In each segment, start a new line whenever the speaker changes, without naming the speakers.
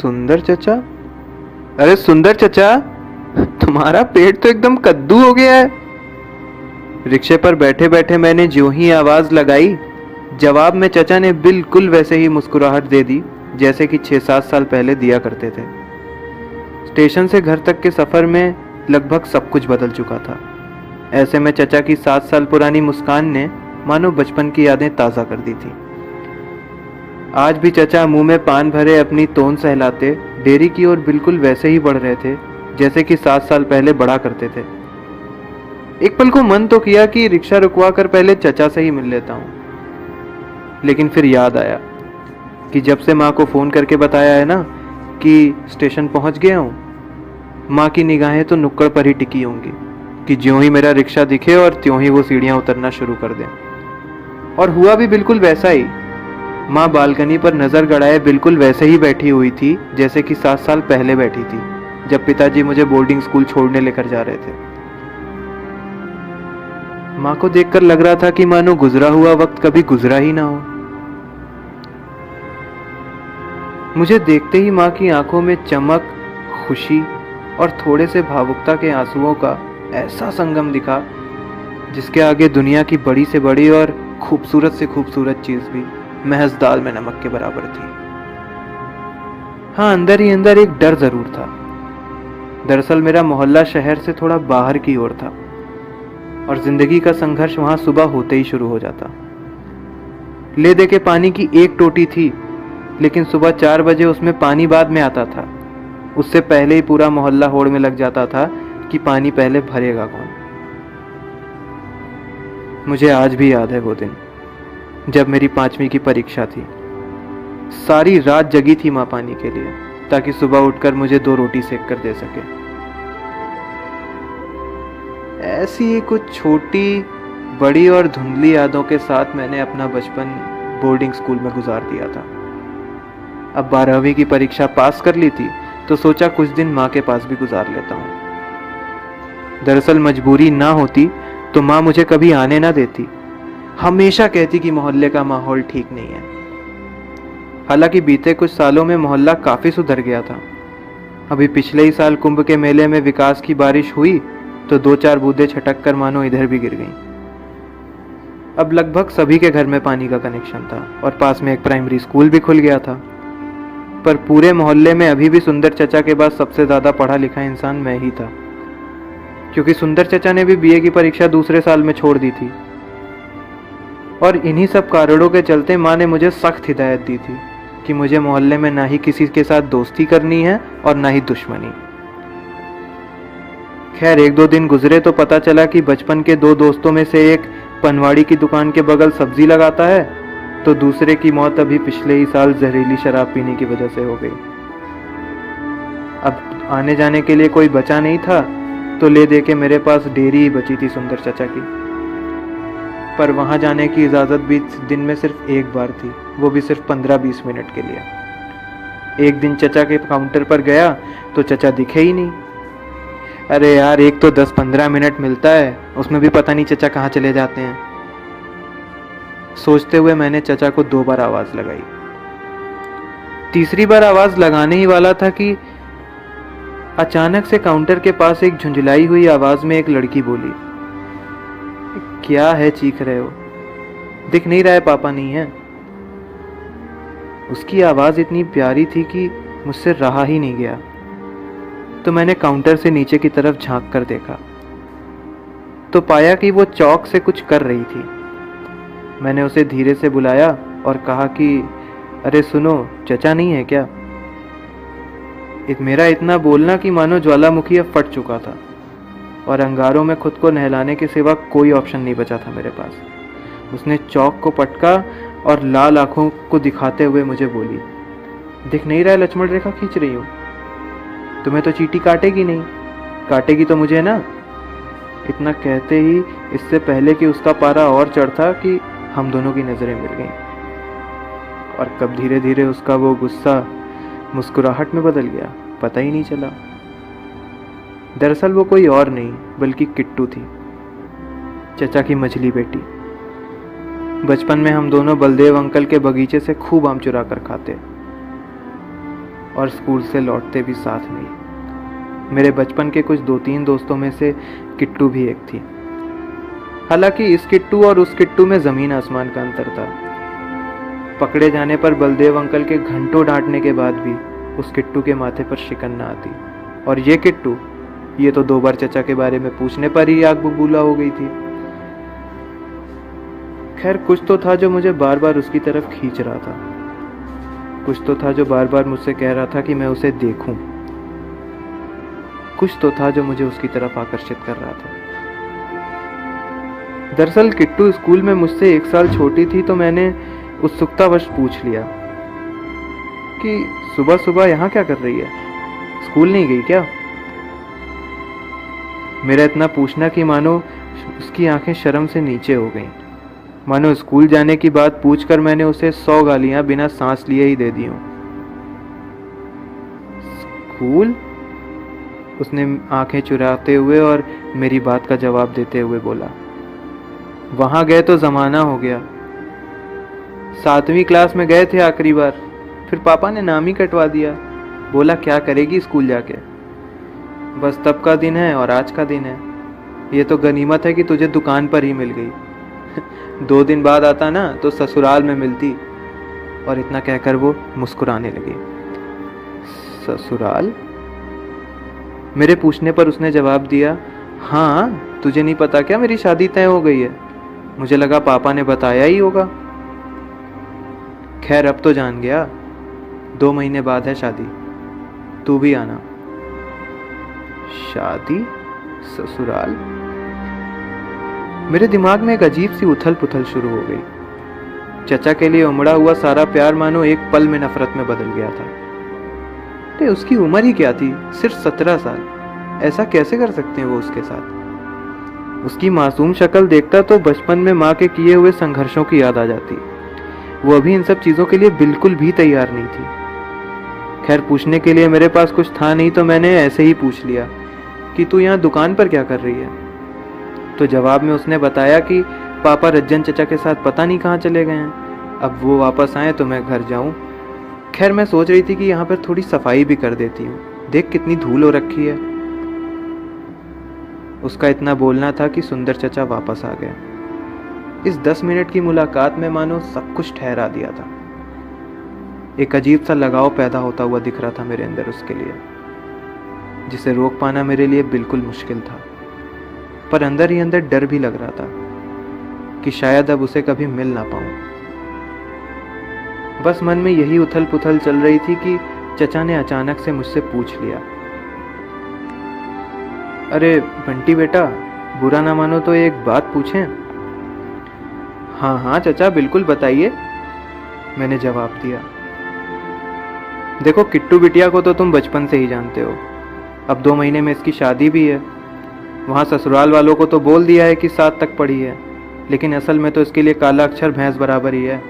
सुंदर चचा? अरे सुंदर चचा, तुम्हारा पेट तो एकदम कद्दू हो गया है। रिक्शे पर बैठे बैठे मैंने ज्यों ही आवाज लगाई, जवाब में चचा ने बिल्कुल वैसे ही मुस्कुराहट दे दी जैसे कि 6-7 साल पहले दिया करते थे। स्टेशन से घर तक के सफर में लगभग सब कुछ बदल चुका था। ऐसे में चचा की 7 साल पुरानी मुस्कान ने मानो बचपन की यादें ताज़ा कर दी थी। आज भी चचा मुंह में पान भरे अपनी तोन सहलाते डेयरी की ओर बिल्कुल वैसे ही बढ़ रहे थे जैसे कि 7 साल पहले बढ़ा करते थे। एक पल को मन तो किया कि रिक्शा रुकवा कर पहले चचा से ही मिल लेता हूँ, लेकिन फिर याद आया कि जब से माँ को फ़ोन करके बताया है ना कि स्टेशन पहुँच गया हूँ, माँ की निगाहें तो नुक्कड़ पर ही टिकी होंगी कि ज्यों ही मेरा रिक्शा दिखे और त्यों ही वो सीढ़ियाँ उतरना शुरू कर दें। और हुआ भी बिल्कुल वैसा ही। माँ बालकनी पर नज़र गड़ाए बिल्कुल वैसे ही बैठी हुई थी जैसे कि 7 साल पहले बैठी थी जब पिताजी मुझे बोर्डिंग स्कूल छोड़ने लेकर जा रहे थे। माँ को देखकर लग रहा था कि मानो गुजरा हुआ वक्त कभी गुजरा ही ना हो। मुझे देखते ही माँ की आंखों में चमक, खुशी और थोड़े से भावुकता के आंसुओं का ऐसा संगम दिखा जिसके आगे दुनिया की बड़ी से बड़ी और खूबसूरत से खूबसूरत चीज भी महज दाल में नमक के बराबर थी। हाँ, अंदर ही अंदर एक डर जरूर था। दरअसल मेरा मोहल्ला शहर से थोड़ा बाहर की ओर था और जिंदगी का संघर्ष वहां सुबह होते ही शुरू हो जाता। ले दे के पानी की एक टोटी थी, लेकिन सुबह 4 बजे उसमें पानी बाद में आता था। उससे पहले ही पूरा मोहल्ला होड़ में लग जाता था कि पानी पहले भरेगा कौन। मुझे आज भी याद है वो दिन जब मेरी 5वीं की परीक्षा थी। सारी रात जगी थी माँ पानी के लिए ताकि सुबह उठकर मुझे 2 रोटी सेक कर दे सके। ऐसी कुछ छोटी बड़ी और धुंधली यादों के साथ मैंने अपना बचपन बोर्डिंग स्कूल में गुजार दिया था। अब 12वीं की परीक्षा पास कर ली थी तो सोचा कुछ दिन माँ के पास भी गुजार लेता हूँ। दरअसल मजबूरी ना होती तो माँ मुझे कभी आने ना देती। हमेशा कहती कि मोहल्ले का माहौल ठीक नहीं है। हालांकि बीते कुछ सालों में मोहल्ला काफी सुधर गया था। अभी पिछले ही साल कुंभ के मेले में विकास की बारिश हुई तो 2-4 बूंदें छटक कर मानो इधर भी गिर गईं। अब लगभग सभी के घर में पानी का कनेक्शन था और पास में एक प्राइमरी स्कूल भी खुल गया था। पर पूरे मोहल्ले में अभी भी सुंदर चचा के बाद सबसे ज्यादा पढ़ा लिखा इंसान मैं ही था, क्योंकि सुंदर चचा ने भी बीए की परीक्षा दूसरे साल में छोड़ दी थी। और इन्हीं सब कारणों के चलते माँ ने मुझे सख्त हिदायत दी थी कि मुझे मोहल्ले में ना ही किसी के साथ दोस्ती करनी है और ना ही दुश्मनी। खैर 1-2 दिन गुजरे तो पता चला कि बचपन के 2 दोस्तों में से एक पनवाड़ी की दुकान के बगल सब्जी लगाता है तो दूसरे की मौत अभी पिछले ही साल जहरीली शराब पीने की वजह से हो गई। अब आने जाने के लिए कोई बचा नहीं था तो ले दे के मेरे पास डेयरी ही बची थी सुंदर चचा की। पर वहां जाने की इजाजत भी दिन में सिर्फ एक बार थी, वो भी सिर्फ 15-20 मिनट के लिए। एक दिन चचा के काउंटर पर गया तो चचा दिखे ही नहीं। अरे यार, एक तो 10-15 मिनट मिलता है, उसमें भी पता नहीं चचा कहाँ चले जाते हैं। सोचते हुए मैंने चचा को 2 बार आवाज लगाई। तीसरी बार आवाज लगाने ही वाला था कि अचानक से काउंटर के पास एक झुंझलाई हुई आवाज में एक लड़की बोली, क्या है चीख रहे हो? दिख नहीं रहा है पापा नहीं है? उसकी आवाज इतनी प्यारी थी कि मुझसे रहा ही नहीं गया। तो मैंने काउंटर से नीचे की तरफ झांक कर देखा तो पाया कि वो चौक से कुछ कर रही थी। मैंने उसे धीरे से बुलाया और कहा कि अरे सुनो, चचा नहीं है क्या? मेरा इतना बोलना कि मानो ज्वालामुखी अब फट चुका था और अंगारों में खुद को नहलाने के सिवा कोई ऑप्शन नहीं बचा था मेरे पास। उसने चौक को पटका और लाल आंखों को दिखाते हुए मुझे बोली, दिख नहीं रहा है लक्ष्मण रेखा खींच रही हो? तुम्हें तो चींटी काटेगी नहीं, काटेगी तो मुझे ना। इतना कहते ही इससे पहले कि उसका पारा और चढ़ता कि हम दोनों की नजरें मिल गईं और कब धीरे धीरे उसका वो गुस्सा मुस्कुराहट में बदल गया पता ही नहीं चला। दरअसल वो कोई और नहीं बल्कि किट्टू थी, चचा की मझली बेटी। बचपन में हम दोनों बलदेव अंकल के बगीचे से खूब आम चुरा कर खाते। और स्कूल से लौटते भी साथ नहीं। मेरे बचपन के कुछ 2-3 दोस्तों में से किट्टू भी एक थी। हालांकि इस किट्टू और उस किट्टू में ज़मीन आसमान का अंतर था। पकड़े जाने पर बलदेव अंकल के घंटों डांटने के बाद भी उस किट्टू के माथे पर शिकन न आती, और ये किट्टू, ये तो 2 बार चचा के बारे में पूछने पर ही आग बबूला हो गई थी। खैर, कुछ तो था जो मुझे बार बार उसकी तरफ खींच रहा था। कुछ तो था जो बार बार मुझसे कह रहा था कि मैं उसे देखूं। कुछ तो था जो मुझे उसकी तरफ आकर्षित कर रहा था। दरअसल किट्टू स्कूल में मुझसे 1 साल छोटी थी, तो मैंने उत्सुकतावश पूछ लिया कि सुबह सुबह यहाँ क्या कर रही है, स्कूल नहीं गई क्या? मेरा इतना पूछना कि मानो उसकी आंखें शर्म से नीचे हो गईं। मानो स्कूल जाने की बात पूछकर मैंने उसे 100 गालियां बिना सांस लिए ही दे दी हूं। स्कूल? उसने आंखें चुराते हुए और मेरी बात का जवाब देते हुए बोला, वहां गए तो जमाना हो गया। 7वीं क्लास में गए थे आखिरी बार, फिर पापा ने नाम ही कटवा दिया। बोला क्या करेगी स्कूल जाके। बस तब का दिन है और आज का दिन है। ये तो गनीमत है कि तुझे दुकान पर ही मिल गई। 2 दिन बाद आता ना तो ससुराल में मिलती। और इतना कहकर वो मुस्कुराने लगी। ससुराल? मेरे पूछने पर उसने जवाब दिया, हाँ, तुझे नहीं पता क्या मेरी शादी तय हो गई है? मुझे लगा पापा ने बताया ही होगा। खैर, अब तो जान गया। 2 महीने बाद है शादी, तू भी आना। शादी? ससुराल? मेरे दिमाग में एक अजीब सी उथल पुथल शुरू हो गई। चचा के लिए उमड़ा हुआ सारा प्यार मानो एक पल में नफरत में बदल गया था। अरे उसकी उम्र ही क्या थी, सिर्फ 17 साल। ऐसा कैसे कर सकते हैं वो उसके साथ? उसकी मासूम शक्ल देखता तो बचपन में माँ के किए हुए संघर्षों की याद आ जाती। वो अभी इन सब चीजों के लिए बिल्कुल भी तैयार नहीं थी। खैर, पूछने के लिए मेरे पास कुछ था नहीं, तो मैंने ऐसे ही पूछ लिया कि तू यहाँ दुकान पर क्या कर रही है? तो जवाब में उसने बताया कि पापा रज्जन चचा के साथ पता नहीं कहाँ चले गए हैं। अब वो वापस आए तो मैं घर जाऊं। खैर, मैं सोच रही थी कि यहाँ पर थोड़ी सफाई भी कर देती हूँ, देख कितनी धूल हो रखी है। उसका इतना बोलना था कि सुंदर चचा वापस आ गए। इस 10 मिनट की मुलाकात में मानो सब कुछ ठहरा दिया था। एक अजीब सा लगाव पैदा होता हुआ दिख रहा था मेरे अंदर उसके लिए, जिसे रोक पाना मेरे लिए बिल्कुल मुश्किल था। पर अंदर ही अंदर डर भी लग रहा था कि शायद अब उसे कभी मिल ना पाऊं। बस मन में यही उथल पुथल चल रही थी कि चचा ने अचानक से मुझसे पूछ लिया, अरे बंटी बेटा, बुरा ना मानो तो एक बात पूछें? हाँ हाँ चचा, बिल्कुल बताइए, मैंने जवाब दिया। देखो, किट्टू बिटिया को तो तुम बचपन से ही जानते हो। अब 2 महीने में इसकी शादी भी है। वहाँ ससुराल वालों को तो बोल दिया है कि 7 तक पढ़ी है, लेकिन असल में तो इसके लिए काला अक्षर भैंस बराबर ही है।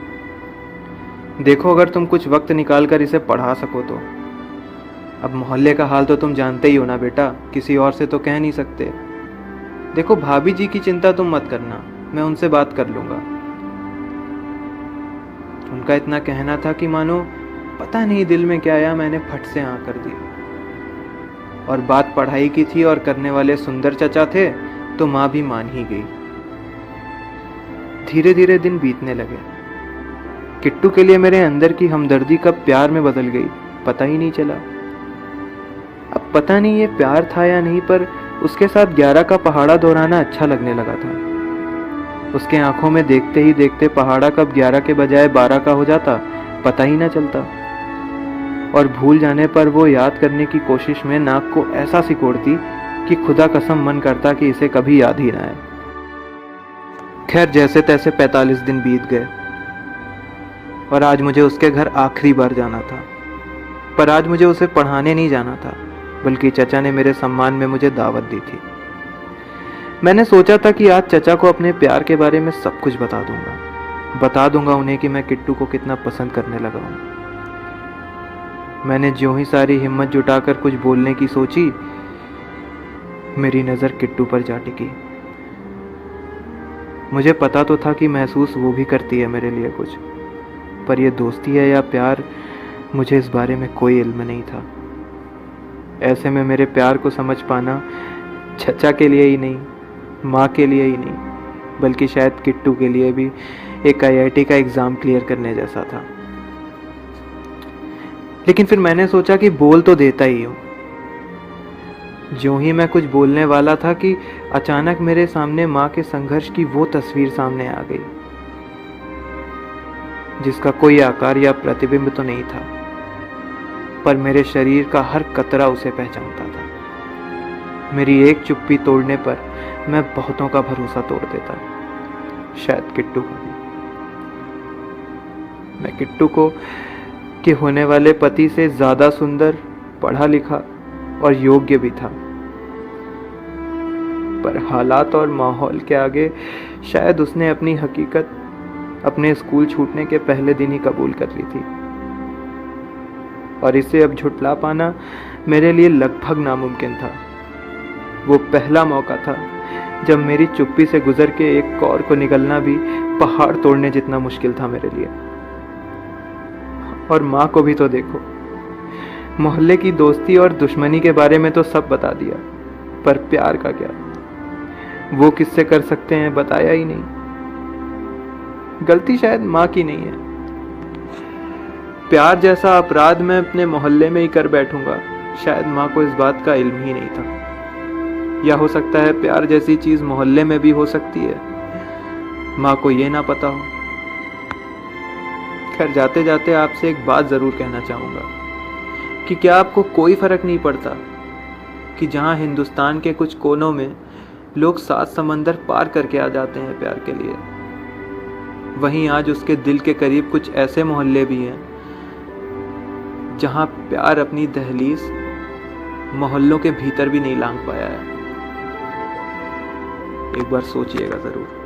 देखो, अगर तुम कुछ वक्त निकाल कर इसे पढ़ा सको तो। अब मोहल्ले का हाल तो तुम जानते ही हो ना बेटा, किसी और से तो कह नहीं सकते। देखो, भाभी जी की चिंता तुम मत करना, मैं उनसे बात कर लूँगा। उनका इतना कहना था कि मानो पता नहीं दिल में क्या आया, मैंने फट से हाँ कर दी। और बात पढ़ाई की थी और करने वाले सुंदर चचा थे, तो माँ भी मान ही गई। धीरे धीरे दिन बीतने लगे। किट्टू के लिए मेरे अंदर की हमदर्दी कब प्यार में बदल गई पता ही नहीं चला। अब पता नहीं ये प्यार था या नहीं, पर उसके साथ 11 का पहाड़ा दोहराना अच्छा लगने लगा था। उसके आंखों में देखते ही देखते पहाड़ा कब 11 के बजाय 12 का हो जाता पता ही ना चलता। और भूल जाने पर वो याद करने की कोशिश में नाक को ऐसा सिकोड़ती कि खुदा कसम मन करता कि इसे कभी याद ही ना आए। खैर, जैसे तैसे 45 दिन बीत गए और आज मुझे उसके घर आखिरी बार जाना था। पर आज मुझे उसे पढ़ाने नहीं जाना था, बल्कि चचा ने मेरे सम्मान में मुझे दावत दी थी। मैंने सोचा था कि आज चचा को अपने प्यार के बारे में सब कुछ बता दूंगा उन्हें कि मैं किट्टू को कितना पसंद करने लगा हूं। मैंने ज्यों ही सारी हिम्मत जुटाकर कुछ बोलने की सोची, मेरी नज़र किट्टू पर जा टिकी। मुझे पता तो था कि महसूस वो भी करती है मेरे लिए कुछ, पर यह दोस्ती है या प्यार मुझे इस बारे में कोई इल्म नहीं था। ऐसे में मेरे प्यार को समझ पाना चचा के लिए ही नहीं, माँ के लिए ही नहीं, बल्कि शायद किट्टू के लिए भी एक आईआईटी का एग्ज़ाम क्लियर करने जैसा था। लेकिन फिर मैंने सोचा कि बोल तो देता ही हूँ। ज्यों ही मैं कुछ बोलने वाला था कि अचानक मेरे सामने माँ के संघर्ष की वो तस्वीर सामने आ गई, जिसका कोई आकार या प्रतिबिंब तो नहीं था, पर मेरे शरीर का हर कतरा उसे पहचानता था। मेरी एक चुप्पी तोड़ने पर मैं बहुतों का भरोसा तोड़ देता, शायद किट्टू का भी। मैं किट्टू को कि होने वाले पति से ज्यादा सुंदर, पढ़ा लिखा और योग्य भी था, पर हालात और माहौल के आगे शायद उसने अपनी हकीकत अपने स्कूल छूटने के पहले दिन ही कबूल कर ली थी, और इसे अब झुठला पाना मेरे लिए लगभग नामुमकिन था। वो पहला मौका था जब मेरी चुप्पी से गुजर के एक कौर को निकलना भी पहाड़ तोड़ने जितना मुश्किल था मेरे लिए। और माँ को भी तो देखो, मोहल्ले की दोस्ती और दुश्मनी के बारे में तो सब बता दिया, पर प्यार का क्या, वो किससे कर सकते हैं बताया ही नहीं। गलती शायद माँ की नहीं है। प्यार जैसा अपराध मैं अपने मोहल्ले में ही कर बैठूंगा, शायद माँ को इस बात का इल्म ही नहीं था। या हो सकता है प्यार जैसी चीज मोहल्ले में भी हो सकती है, माँ को ये ना पता हो। खैर, जाते जाते आपसे एक बात जरूर कहना चाहूंगा कि क्या आपको कोई फर्क नहीं पड़ता कि जहां हिंदुस्तान के कुछ कोनों में लोग 7 समंदर पार करके आ जाते हैं प्यार के लिए, वहीं आज उसके दिल के करीब कुछ ऐसे मोहल्ले भी हैं जहां प्यार अपनी दहलीज मोहल्लों के भीतर भी नहीं लांघ पाया है। एक बार सोचिएगा जरूर।